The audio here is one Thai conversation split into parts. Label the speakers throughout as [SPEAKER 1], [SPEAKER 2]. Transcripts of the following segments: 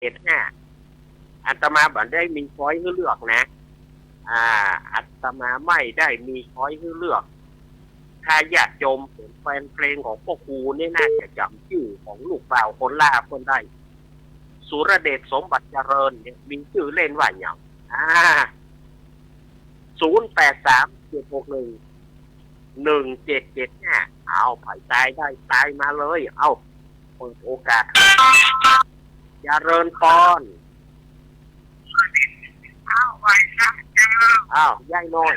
[SPEAKER 1] เอ็ดห้าอาตมาบัดได้มีช้อยให้เลือกนะอาตมาไม่ได้มีช้อยให้เลือกถ้าญาติโยมเป็นแฟนเพลงของพ่อครูนี่น่าจะจำชื่อของลูกบ่าวคนล่าคนได้สุรเดชสมบัติเจริญเนี่ยมีชื่อเล่นว่าอย่าง0837611775เอาไผ่ตายได้ตายมาเลยเอาเปิดโอกาสเจริญปอนอ้าวย่ายน้อย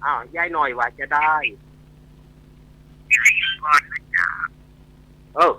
[SPEAKER 1] อ้าวยายหน่อยว่าจะได้เออ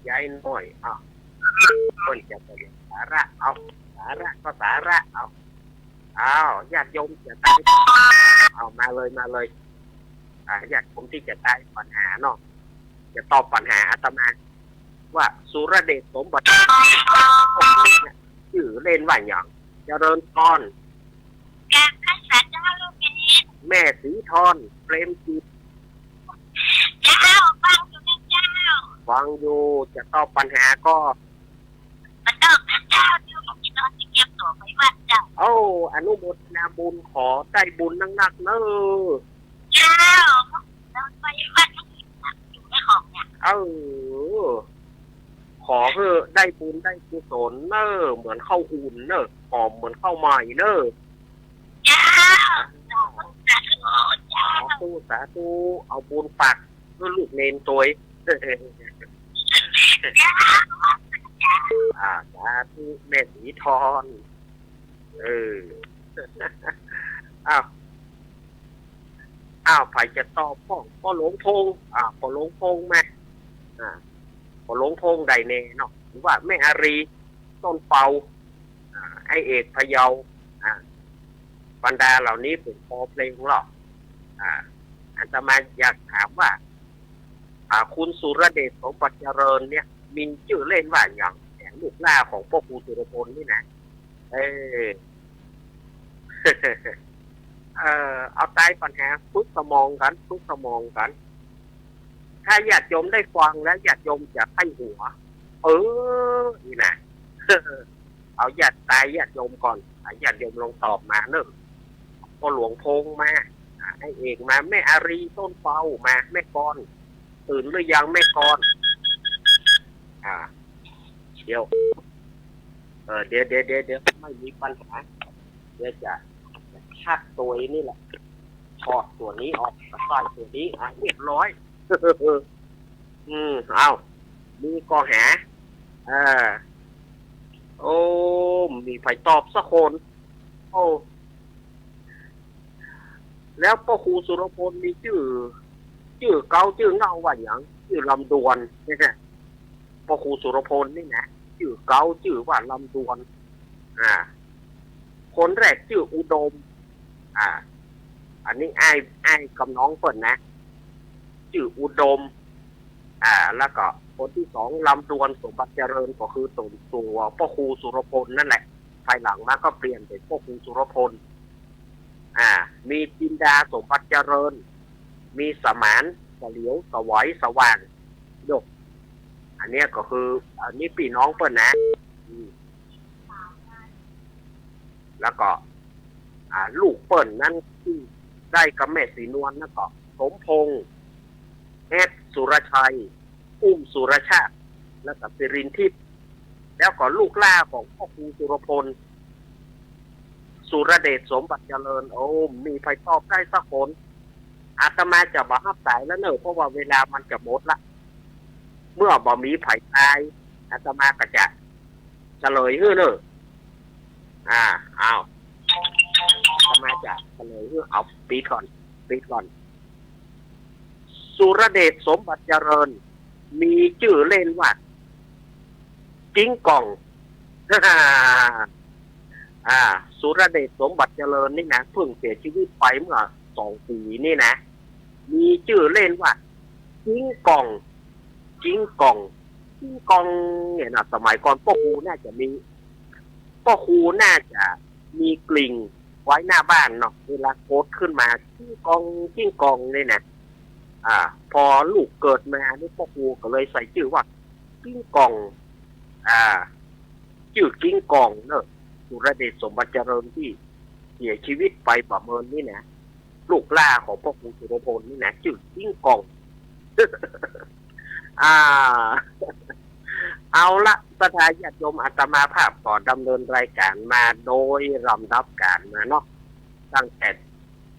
[SPEAKER 1] ยายน้อยคนจะไปสาระเอาสาระก็สาระเอาญาติโยมจะตายเอามาเลยญาติผมที่จะตายปัญหาเนาะจะตอบปัญหาอาตมาว่าสุรเดชสมบัติชื่อเล่นว่าอย่างเจริญพรแม่สีทอนเปรมจิตฟังอยู่จะตอบปัญหาก็อนุโมทนาบุญขอได้บุญนักๆเนอะขอเพื่อได้บุญได้กุศลเนอะเหมือนข้าวอุ่นเนอะหอมเหมือนข้าวใหม่เนอะสาธุเอาบุญปักเพื่อลูกเนนตัวสาธุแม่สีทอนอ้าวไผ่จะตอบพ่อหลวงพงพ่อหลวงพงไหมพ่อหลวงพงใดเน่เนาะหรือว่าแม่อารีต้นเปาไอเอกพะเยาบรรดาเหล่านี้เป็นพอเพลงหรอกอาตมาอยากถามว่าคุณสุรเดชสมบัติเจริญเนี่ยมีชื่อเล่นว่าอย่างลูกล่าของพ่อครูสุรพลนี่นะเอาใต้ปัญหาทุกสมองกันถ้าญาติโยมได้ฟังแล้วญาติโยมจะให้หัวนี่นะเอาญาติโยมก่อนญาติโยมลองตอบมาเนอะพ่อหลวงพงมาไอเอกมาแม่อารีต้นเฝ้ามาแม่กรตื่นหรือยังแม่กรเดี๋ยวไม่มีปัญหาเดี๋ยวจะชักตัวนี่แหละถอดตัวนี้ออกใส่ตัวนี้เรียบร้อยเอามีก็หามีไผ่ตอบสักคนแล้วพ่อครูสุรพลมีชื่อเก่าชื่อเงาว่าอย่างชื่อลำดวนนี่นะพ่อครูสุรพลนี่นะชื่อเก่าชื่อว่าลำดวนคนแรกชื่ออุดมอันนี้ไอ้กับน้องเปิ่นนะชื่ออุดมแล้วก็คนที่สองลำดวนสมบัติเจริญก็คือตัวพ่อครูสุรพลนั่นแหละ ภายหลังมาก็เปลี่ยนเป็นพ่อครูสุรพลมีจินดาสมบัติเจริญมีสมานเฉลียวสวัยสว่างยกอันเนี้ยก็คืออันนี้พี่น้องเปิ้นนะแล้วก็ลูกเปิ้นนั้นที่ได้กับแม่สีนวลนั่นก็สมพงษ์แอดสุรชัยอุ้มสุรชาติและกับสิรินทิพย์แล้วก็ลูกล่าของพ่อครูสุรพลสุรเดชสมบัติเจริญโอ้มีใครตอบได้สักคนอาตมาจะบอกสายแล้วเนอะเพราะว่าเวลามันจะหมดละเมื่อบ่มีไผ่ตายอาตมาก็จะเฉลยเฮ้อเนอะเอาอาตมาจะเฉลยเฮ้อเอาปีก่อนสุรเดชสมบัติเจริญมีชื่อเล่นว่ากิ้งก่องสุรเดชสมบัติเจริญนี่นะเพิ่งเสียชีวิตไปเมื่อ2 ปีนี่นะมีชื่อเล่นว่ากิ้งก่องเนี่ยนะสมัยก่อนพ่อครูน่าจะมีกลิ่งไว้หน้าบ้านเนาะเวลาโคตรขึ้นมากิ้งกองนี่นะพอลูกเกิดมานี่พ่อครูก็เลยใส่ชื่อว่ากิ้งกองชื่อกิ้งกองเนอะสุรเดชสมบัติเจริญที่เสียชีวิตไปประเมินนี่นะลูกล่าของพ่อครูสุรพลนี่นะชื่อกิ้งกอง เอาละสถานญาติโยมอาตมาภาพก่อนดำเนินรายการมาโดยลำดับการมาเนาะตั้งแต่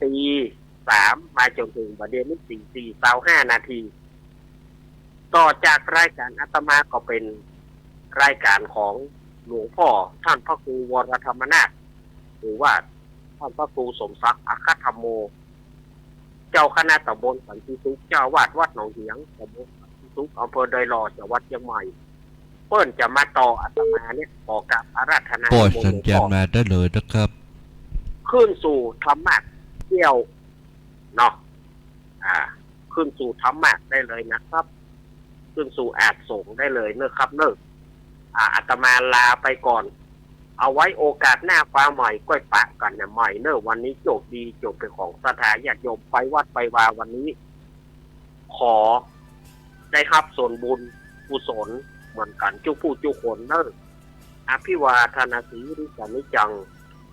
[SPEAKER 1] ตี3มาจนถึงประเด็นนี้4:25 นาทีต่อจากรายการอาตมาก็เป็นรายการของหลวงพ่อท่านพระครูวรธรรมนาถหรือว่าท่านพระครูสมศักดิ์อัคคธรรมโมเจ้าคณะตำบลสันติสุขเจ้าวาดวัดหนองเหียงตำบลสันติสุขอำเภอดอยหล่อจังหวัดเชียงใหม่เปิ้นจะมาต่ออาตมาเนี่ยขอกับอาราธนา
[SPEAKER 2] ปล่อยสัญญาณมาได้เลยนะครับ
[SPEAKER 1] ขึ้นสู่ธรรมะเที่ยวเนาะขึ้นสู่ธรรมะได้เลยนะครับขึ้นสู่อาจส่งได้เลยเนอะครับเนอะอาตมาลาไปก่อนเอาไว้โอกาสหน้าฟ้าใหม่ก้อยปะกันเนี่ยใหม่เนอะวันนี้โจบดีโจบเป็นของสถานญาติโยมไปวัดไปวาวันนี้ขอได้รับส่วนบุญกุศลเหมือนกันจุผู้จุคนเนอะอภิวาทนาสีริสานิจัง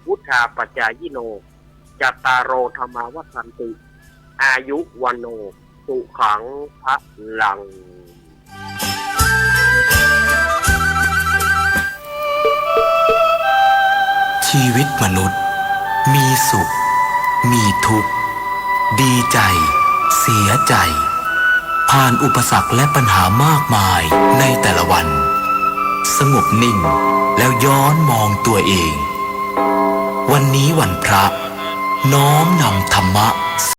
[SPEAKER 1] วุฒาปัจจายิโนจัตตารโอธรรมาวัฏันติอายุวันโนสุขังพระลัง
[SPEAKER 3] ชีวิตมนุษย์มีสุขมีทุกข์ดีใจเสียใจผ่านอุปสรรคและปัญหามากมายในแต่ละวันสงบนิ่งแล้วย้อนมองตัวเองวันนี้วันพระน้อมนำธรรมะ